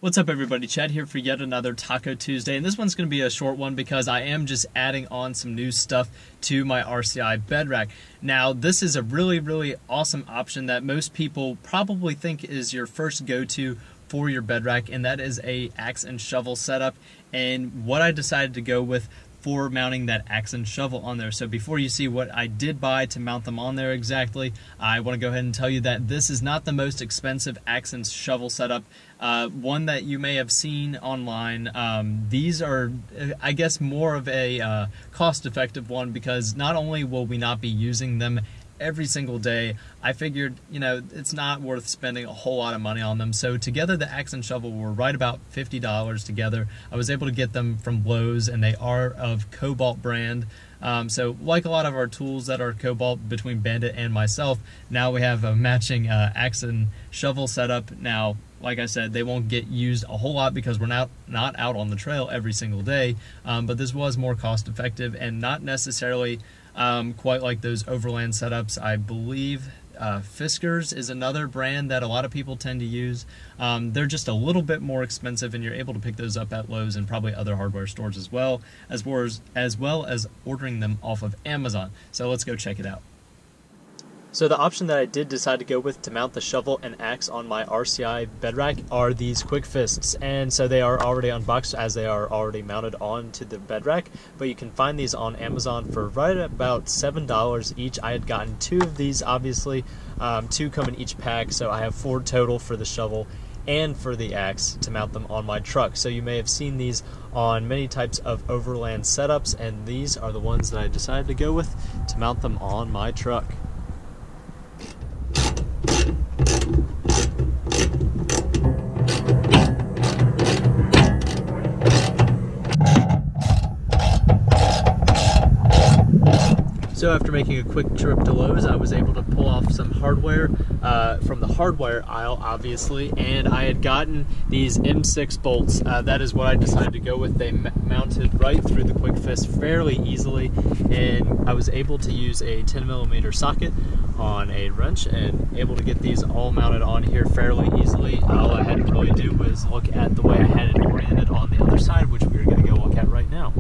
What's up everybody, Chad here for yet another Taco Tuesday, and this one's going to be a short one because I am just adding on some new stuff to my RCI bed rack. Now this is a really awesome option that most people probably think is your first go-to for your bed rack, and that is a axe and shovel setup, and what I decided to go with for mounting that axe and shovel on there. So before you see what I did buy to mount them on there exactly, I want to go ahead and tell you that this is not the most expensive axe and shovel setup, one that you may have seen online. These are, I guess, more of a cost-effective one because not only will we not be using them every single day, I figured, it's not worth spending a whole lot of money on them. So together the axe and shovel were right about $50 together. I was able to get them from Lowe's, and they are of Cobalt brand. So like a lot of our tools that are Cobalt between Bandit and myself, now we have a matching axe and shovel setup. Now, like I said, they won't get used a whole lot because we're not out on the trail every single day, but this was more cost effective and not necessarily quite like those overland setups. I believe Fiskars is another brand that a lot of people tend to use. They're just a little bit more expensive, and you're able to pick those up at Lowe's and probably other hardware stores as well as ordering them off of Amazon. So let's go check it out. So the option that I did decide to go with to mount the shovel and axe on my RCI bed rack are these quick fists, and so they are already unboxed as they are already mounted onto the bed rack, but you can find these on Amazon for right at about $7 each. I had gotten 2 of these, obviously. 2 come in each pack, so I have 4 total for the shovel and for the axe to mount them on my truck. So you may have seen these on many types of overland setups, and these are the ones that I decided to go with to mount them on my truck. So after making a quick trip to Lowe's, I was able to pull off some hardware from the hardware aisle, obviously, and I had gotten these M6 bolts. That is what I decided to go with. They mounted right through the quick fist fairly easily, and I was able to use a 10mm socket on a wrench and able to get these all mounted on here fairly easily. All I had to really do was look at the way I had it oriented on the other side, which we're going to go look at right now.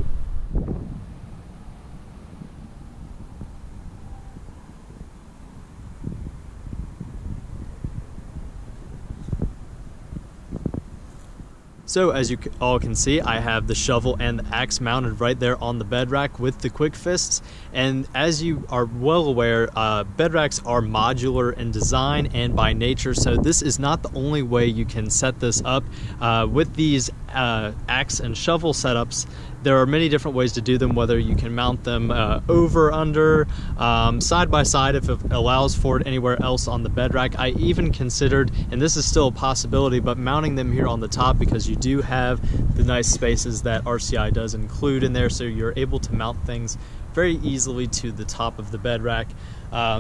So as you all can see, I have the shovel and the axe mounted right there on the bed rack with the quick fists. And as you are well aware, bed racks are modular in design and by nature, so this is not the only way you can set this up. With these axe and shovel setups, there are many different ways to do them, whether you can mount them over, under, side by side if it allows for it anywhere else on the bed rack. I even considered, and this is still a possibility, but mounting them here on the top because you do have the nice spaces that RCI does include in there, so you're able to mount things very easily to the top of the bed rack.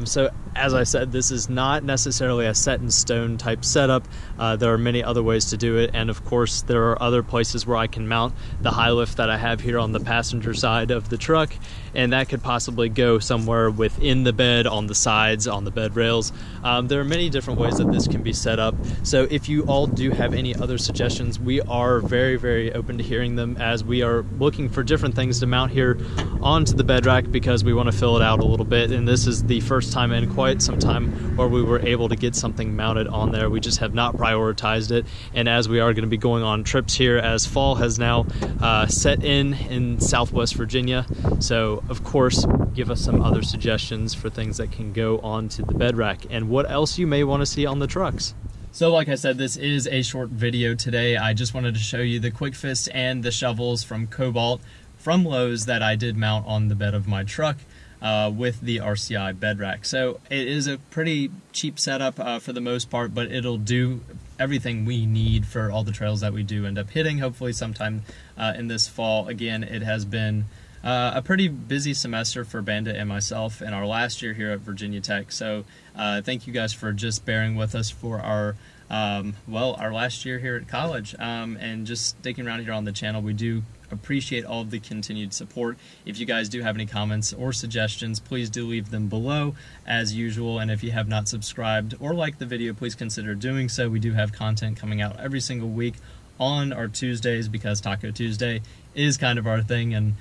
So as I said, this is not necessarily a set in stone type setup. There are many other ways to do it, and of course there are other places where I can mount the high lift that I have here on the passenger side of the truck, and that could possibly go somewhere within the bed, on the sides, on the bed rails. There are many different ways that this can be set up, so if you all do have any other suggestions, we are very open to hearing them, as we are looking for different things to mount here onto the bed rack because we want to fill it out a little bit, and this is the first time in quite some time where we were able to get something mounted on there. We just have not prioritized it, and as we are going to be going on trips here, as fall has now set in Southwest Virginia, so of course give us some other suggestions for things that can go onto the bed rack and what else you may want to see on the trucks. So like I said, this is a short video today. I just wanted to show you the quick fist and the shovels from Cobalt from Lowe's that I did mount on the bed of my truck with the RCI bed rack. So it is a pretty cheap setup for the most part, but it'll do everything we need for all the trails that we do end up hitting, hopefully sometime in this fall. Again, it has been a pretty busy semester for Bandit and myself in our last year here at Virginia Tech, so thank you guys for just bearing with us for our last year here at college, and just sticking around here on the channel. We do appreciate all of the continued support. If you guys do have any comments or suggestions, please do leave them below as usual, and if you have not subscribed or liked the video, please consider doing so. We do have content coming out every single week on our Tuesdays, because Taco Tuesday is kind of our thing, and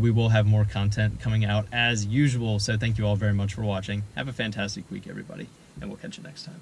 we will have more content coming out as usual. So thank you all very much for watching. Have a fantastic week, everybody, and we'll catch you next time.